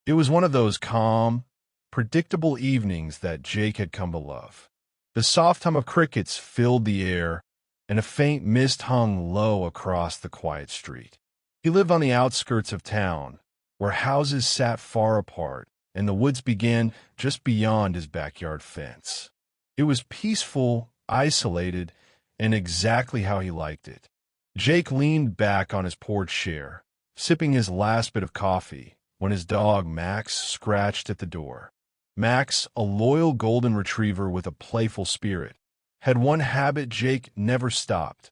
It was one of those calm, predictable evenings that Jake had come to love. The soft hum of crickets filled the air, and a faint mist hung low across the quiet street. He lived on the outskirts of town, where houses sat far apart, and the woods began just beyond his backyard fence. It was peaceful, isolated, and exactly how he liked it. Jake leaned back on his porch chair, sipping his last bit of coffee, when his dog Max scratched at the door. Max, a loyal golden retriever with a playful spirit, had one habit Jake never stopped: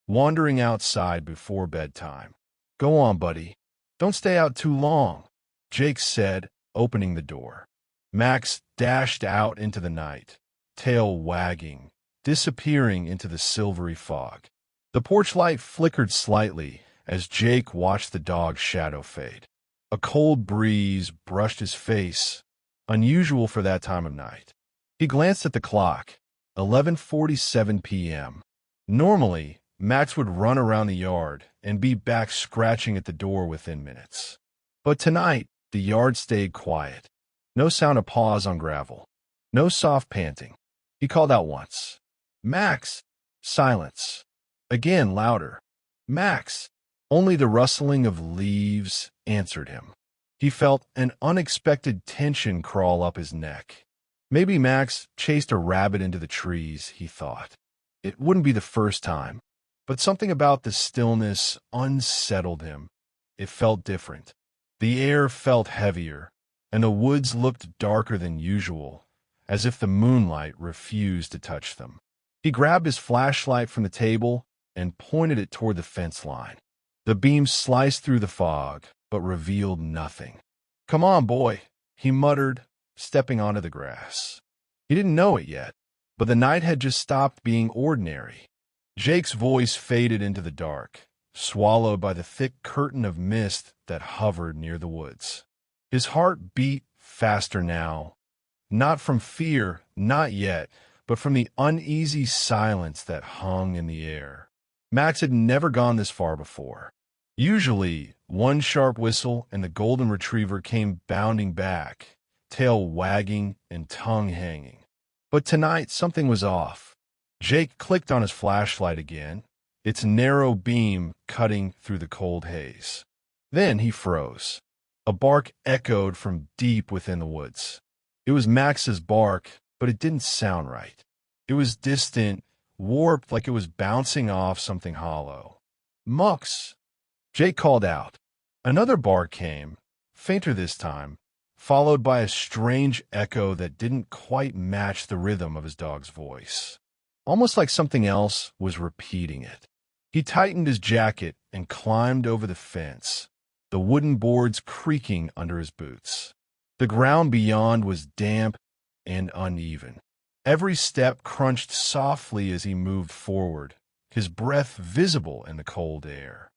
wandering outside before bedtime. "Go on, buddy. Don't stay out too long," Jake said, opening the door. Max dashed out into the night, tail wagging, disappearing into the silvery fog. The porch light flickered slightly as Jake watched the dog's shadow fade. A cold breeze brushed his face, unusual for that time of night. He glanced at the clock, 11:47 p.m. Normally, Max would run around the yard and be back scratching at the door within minutes. But tonight, the yard stayed quiet. No sound of paws on gravel. No soft panting. He called out once. "Max!" Silence. Again, louder. "Max!" Only the rustling of leaves answered him. He felt an unexpected tension crawl up his neck. Maybe Max chased a rabbit into the trees, he thought. It wouldn't be the first time, but something about the stillness unsettled him. It felt different. The air felt heavier, and the woods looked darker than usual, as if the moonlight refused to touch them. He grabbed his flashlight from the table and pointed it toward the fence line. The beam sliced through the fog, but revealed nothing. "Come on, boy," he muttered, stepping onto the grass. He didn't know it yet, but the night had just stopped being ordinary. Jake's voice faded into the dark, swallowed by the thick curtain of mist that hovered near the woods. His heart beat faster now, not from fear, not yet, but from the uneasy silence that hung in the air. Max had never gone this far before. Usually, one sharp whistle and the golden retriever came bounding back, tail wagging and tongue hanging. But tonight, something was off. Jake clicked on his flashlight again, its narrow beam cutting through the cold haze. Then he froze. A bark echoed from deep within the woods. It was Max's bark, but it didn't sound right. It was distant, warped, like it was bouncing off something hollow. "Mux!" Jake called out. Another bark came, fainter this time, followed by a strange echo that didn't quite match the rhythm of his dog's voice. Almost like something else was repeating it. He tightened his jacket and climbed over the fence, the wooden boards creaking under his boots. The ground beyond was damp and uneven. Every step crunched softly as he moved forward, his breath visible in the cold air.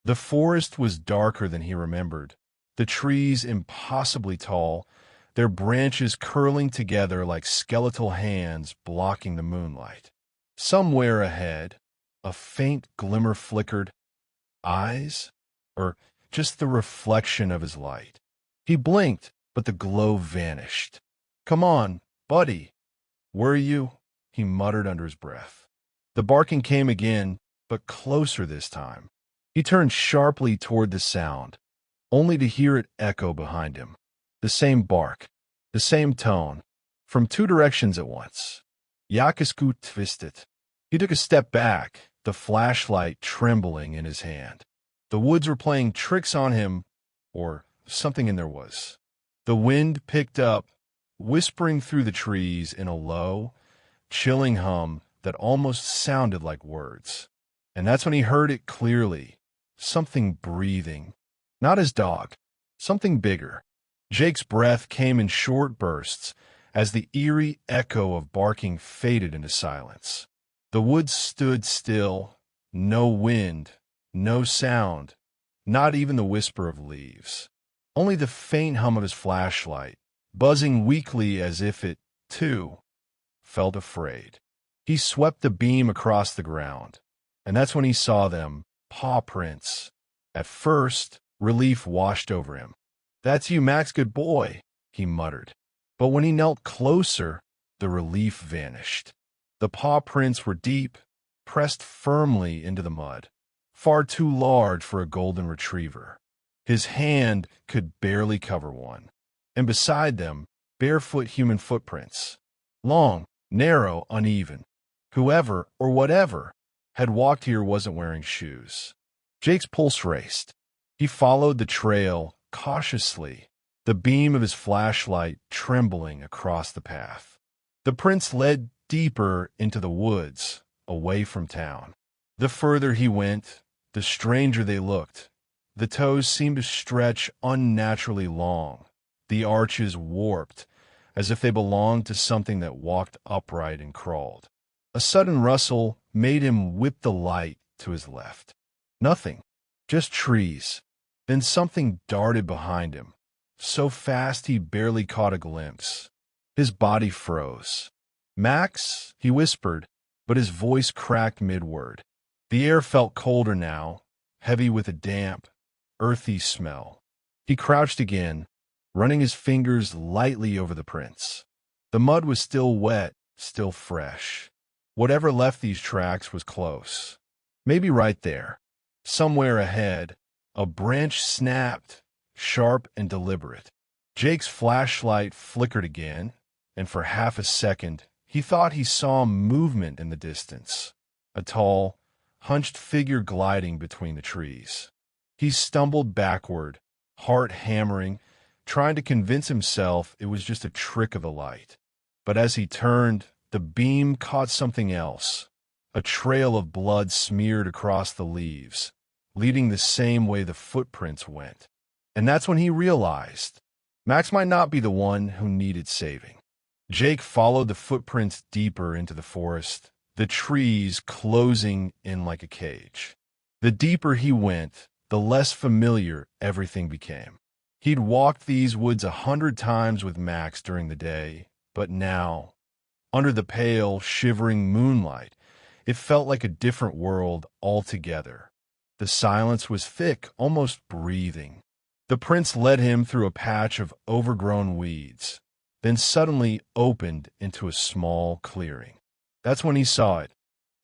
The forest was darker than he remembered, the trees impossibly tall, their branches curling together like skeletal hands blocking the moonlight. Somewhere ahead, a faint glimmer flickered. Eyes? Or just the reflection of his light. He blinked, but the glow vanished. "Come on, buddy." "Were you?" he muttered under his breath. The barking came again, but closer this time. He turned sharply toward the sound, only to hear it echo behind him. The same bark, the same tone, from two directions at once. Yakisku twisted. He took a step back, the flashlight trembling in his hand. The woods were playing tricks on him, or something in there was. The wind picked up, whispering through the trees in a low, chilling hum that almost sounded like words. And that's when he heard it clearly. Something breathing. Not his dog. Something bigger. Jake's breath came in short bursts as the eerie echo of barking faded into silence. The woods stood still. No wind. No sound. Not even the whisper of leaves. Only the faint hum of his flashlight, buzzing weakly as if it, too, felt afraid. He swept the beam across the ground, and that's when he saw them, paw prints. At first, relief washed over him. "That's you, Max, good boy," he muttered. But when he knelt closer, the relief vanished. The paw prints were deep, pressed firmly into the mud, far too large for a golden retriever. His hand could barely cover one. And beside them, barefoot human footprints. Long, narrow, uneven. Whoever, or whatever, had walked here wasn't wearing shoes. Jake's pulse raced. He followed the trail cautiously, the beam of his flashlight trembling across the path. The prints led deeper into the woods, away from town. The further he went, the stranger they looked. The toes seemed to stretch unnaturally long, the arches warped, as if they belonged to something that walked upright and crawled. A sudden rustle made him whip the light to his left. Nothing, just trees. Then something darted behind him, so fast he barely caught a glimpse. His body froze. "Max," he whispered, but his voice cracked mid-word. The air felt colder now, heavy with a damp, earthy smell. He crouched again, running his fingers lightly over the prints. The mud was still wet, still fresh. Whatever left these tracks was close. Maybe right there. Somewhere ahead, a branch snapped, sharp and deliberate. Jake's flashlight flickered again, and for half a second, he thought he saw movement in the distance. A tall, hunched figure gliding between the trees. He stumbled backward, heart hammering, trying to convince himself it was just a trick of the light. But as he turned, the beam caught something else. A trail of blood smeared across the leaves, leading the same way the footprints went. And that's when he realized Max might not be the one who needed saving. Jake followed the footprints deeper into the forest, the trees closing in like a cage. The deeper he went, the less familiar everything became. He'd walked these woods 100 times with Max during the day, but now, under the pale, shivering moonlight, it felt like a different world altogether. The silence was thick, almost breathing. The prince led him through a patch of overgrown weeds, then suddenly opened into a small clearing. That's when he saw it.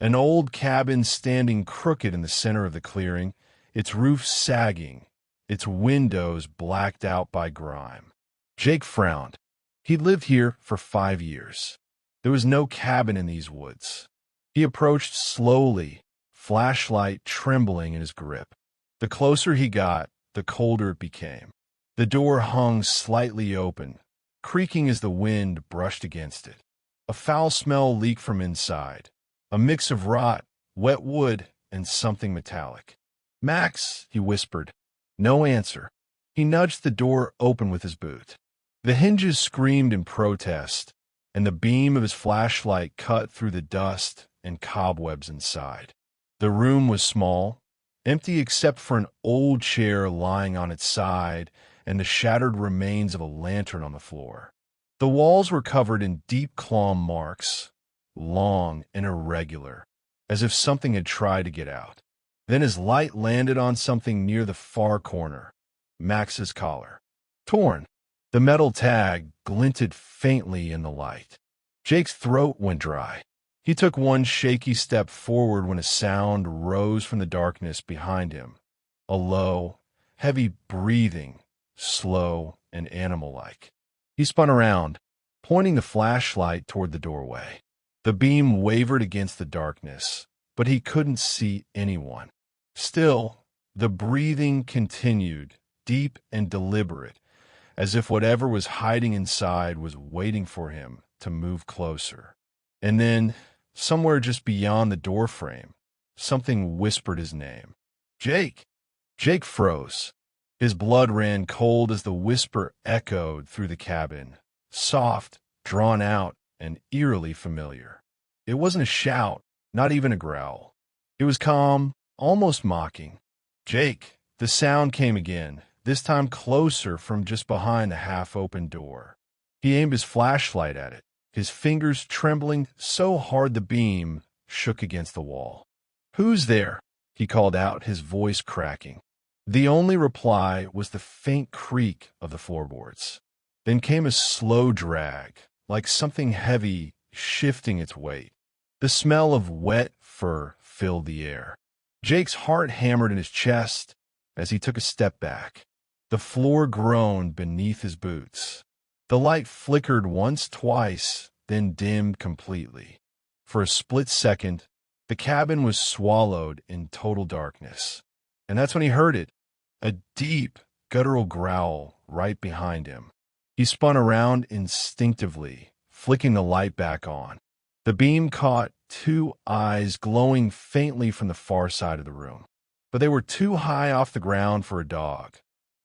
An old cabin standing crooked in the center of the clearing, its roof sagging, its windows blacked out by grime. Jake frowned. He'd lived here for 5 years. There was no cabin in these woods. He approached slowly, flashlight trembling in his grip. The closer he got, the colder it became. The door hung slightly open, creaking as the wind brushed against it. A foul smell leaked from inside, a mix of rot, wet wood, and something metallic. "Max," he whispered. No answer. He nudged the door open with his boot. The hinges screamed in protest, and the beam of his flashlight cut through the dust and cobwebs inside. The room was small, empty except for an old chair lying on its side and the shattered remains of a lantern on the floor. The walls were covered in deep claw marks, long and irregular, as if something had tried to get out. Then his light landed on something near the far corner, Max's collar. Torn, the metal tag glinted faintly in the light. Jake's throat went dry. He took one shaky step forward when a sound rose from the darkness behind him. A low, heavy breathing, slow and animal-like. He spun around, pointing the flashlight toward the doorway. The beam wavered against the darkness, but he couldn't see anyone. Still, the breathing continued, deep and deliberate, as if whatever was hiding inside was waiting for him to move closer. And then, somewhere just beyond the doorframe, something whispered his name. "Jake!" Jake froze. His blood ran cold as the whisper echoed through the cabin, soft, drawn out, and eerily familiar. It wasn't a shout, not even a growl. It was calm, almost mocking. "Jake!" The sound came again, this time closer from just behind the half-open door. He aimed his flashlight at it, his fingers trembling so hard the beam shook against the wall. "Who's there?" he called out, his voice cracking. The only reply was the faint creak of the floorboards. Then came a slow drag, like something heavy shifting its weight. The smell of wet fur filled the air. Jake's heart hammered in his chest as he took a step back. The floor groaned beneath his boots. The light flickered once, twice, then dimmed completely. For a split second, the cabin was swallowed in total darkness. And that's when he heard it, a deep, guttural growl right behind him. He spun around instinctively, flicking the light back on. The beam caught two eyes glowing faintly from the far side of the room. But they were too high off the ground for a dog,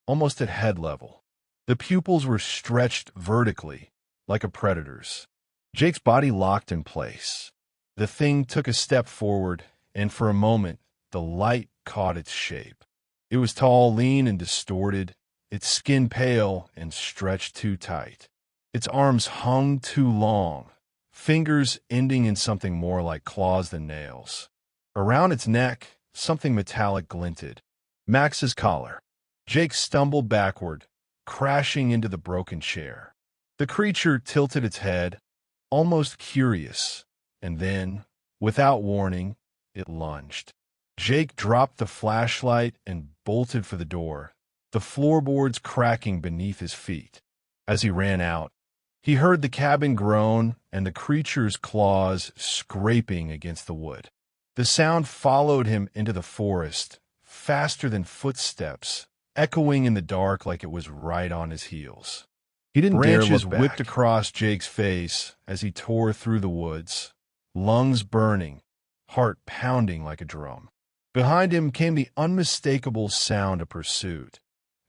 almost at head level. The pupils were stretched vertically, like a predator's. Jake's body locked in place. The thing took a step forward, and for a moment, the light caught its shape. It was tall, lean, and distorted, its skin pale and stretched too tight. Its arms hung too long, fingers ending in something more like claws than nails. Around its neck, something metallic glinted. Max's collar. Jake stumbled backward, crashing into the broken chair. The creature tilted its head, almost curious, and then, without warning, it lunged. Jake dropped the flashlight and bolted for the door, the floorboards cracking beneath his feet. As he ran out, he heard the cabin groan and the creature's claws scraping against the wood. The sound followed him into the forest, faster than footsteps, echoing in the dark like it was right on his heels. He didn't dare look back. Branches whipped across Jake's face as he tore through the woods, lungs burning, heart pounding like a drum. Behind him came the unmistakable sound of pursuit.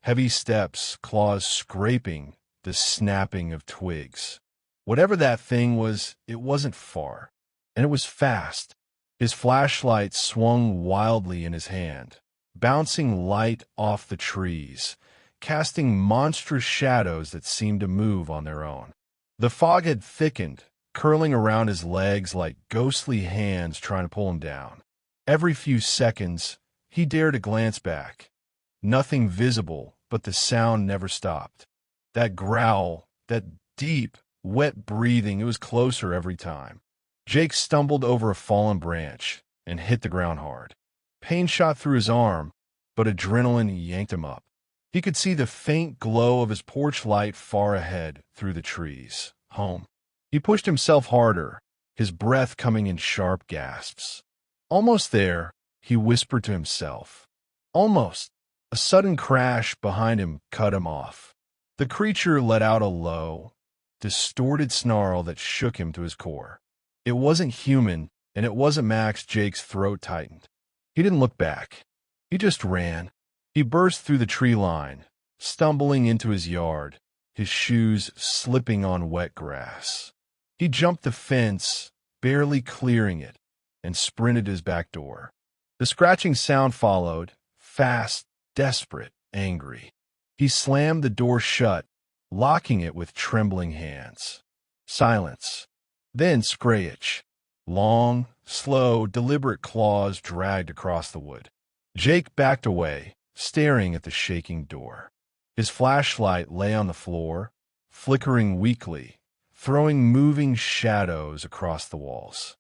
Heavy steps, claws scraping, the snapping of twigs. Whatever that thing was, it wasn't far, and it was fast. His flashlight swung wildly in his hand, bouncing light off the trees, casting monstrous shadows that seemed to move on their own. The fog had thickened, curling around his legs like ghostly hands trying to pull him down. Every few seconds, he dared to glance back. Nothing visible, but the sound never stopped. That growl, that deep, wet breathing, it was closer every time. Jake stumbled over a fallen branch and hit the ground hard. Pain shot through his arm, but adrenaline yanked him up. He could see the faint glow of his porch light far ahead through the trees. Home. He pushed himself harder, his breath coming in sharp gasps. Almost there, he whispered to himself. Almost. A sudden crash behind him cut him off. The creature let out a low, distorted snarl that shook him to his core. It wasn't human, and it wasn't Max. Jake's throat tightened. He didn't look back. He just ran. He burst through the tree line, stumbling into his yard, his shoes slipping on wet grass. He jumped the fence, barely clearing it, and sprinted to his back door. The scratching sound followed, fast, desperate, angry. He slammed the door shut, locking it with trembling hands. Silence. Then scratch. Long, slow, deliberate claws dragged across the wood. Jake backed away, staring at the shaking door. His flashlight lay on the floor, flickering weakly, throwing moving shadows across the walls.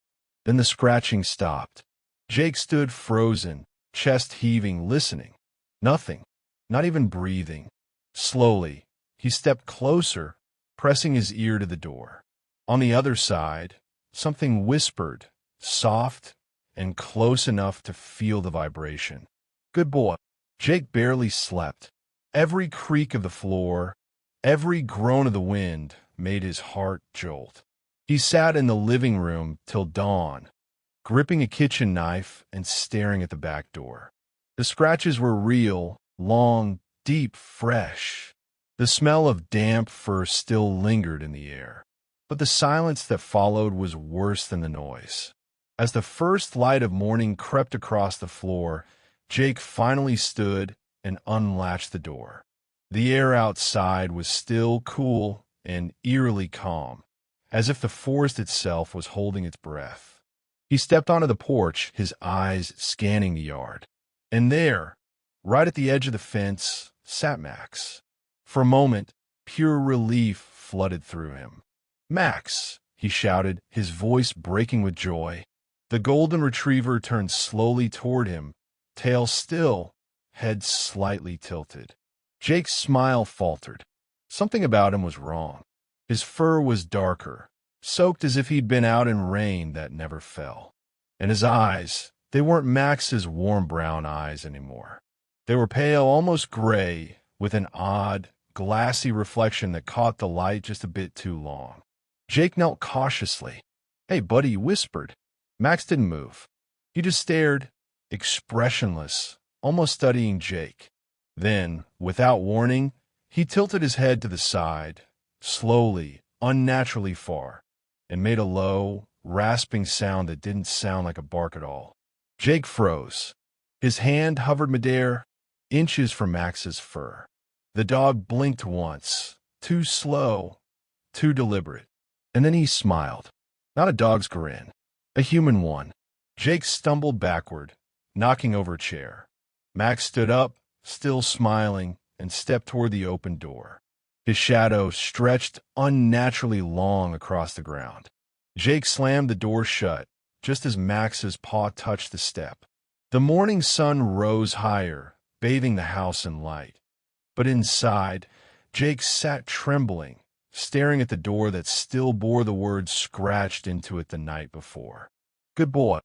Then the scratching stopped. Jake stood frozen, chest heaving, listening. Nothing, not even breathing. Slowly, he stepped closer, pressing his ear to the door. On the other side, something whispered, soft and close enough to feel the vibration. Good boy. Jake barely slept. Every creak of the floor, every groan of the wind made his heart jolt. He sat in the living room till dawn, gripping a kitchen knife and staring at the back door. The scratches were real, long, deep, fresh. The smell of damp fur still lingered in the air. But the silence that followed was worse than the noise. As the first light of morning crept across the floor, Jake finally stood and unlatched the door. The air outside was still cool and eerily calm, as if the forest itself was holding its breath. He stepped onto the porch, his eyes scanning the yard. And there, Right at the edge of the fence sat Max. For a moment, pure relief flooded through him. "Max!" he shouted, his voice breaking with joy. The golden retriever turned slowly toward him, tail still, head slightly tilted. Jake's smile faltered. Something about him was wrong. His fur was darker, soaked as if he'd been out in rain that never fell. And his eyes, they weren't Max's warm brown eyes anymore. They were pale, almost gray, with an odd, glassy reflection that caught the light just a bit too long. Jake knelt cautiously. "Hey, buddy," he whispered. Max didn't move. He just stared, expressionless, almost studying Jake. Then, without warning, he tilted his head to the side, slowly, unnaturally far, and made a low, rasping sound that didn't sound like a bark at all. Jake froze. His hand hovered midair, inches from Max's fur. The dog blinked once, too slow, too deliberate, and then he smiled. Not a dog's grin, a human one. Jake stumbled backward, knocking over a chair. Max stood up, still smiling, and stepped toward the open door. His shadow stretched unnaturally long across the ground. Jake slammed the door shut, just as Max's paw touched the step. The morning sun rose higher, bathing the house in light. But inside, Jake sat trembling, staring at the door that still bore the words scratched into it the night before. "Good boy."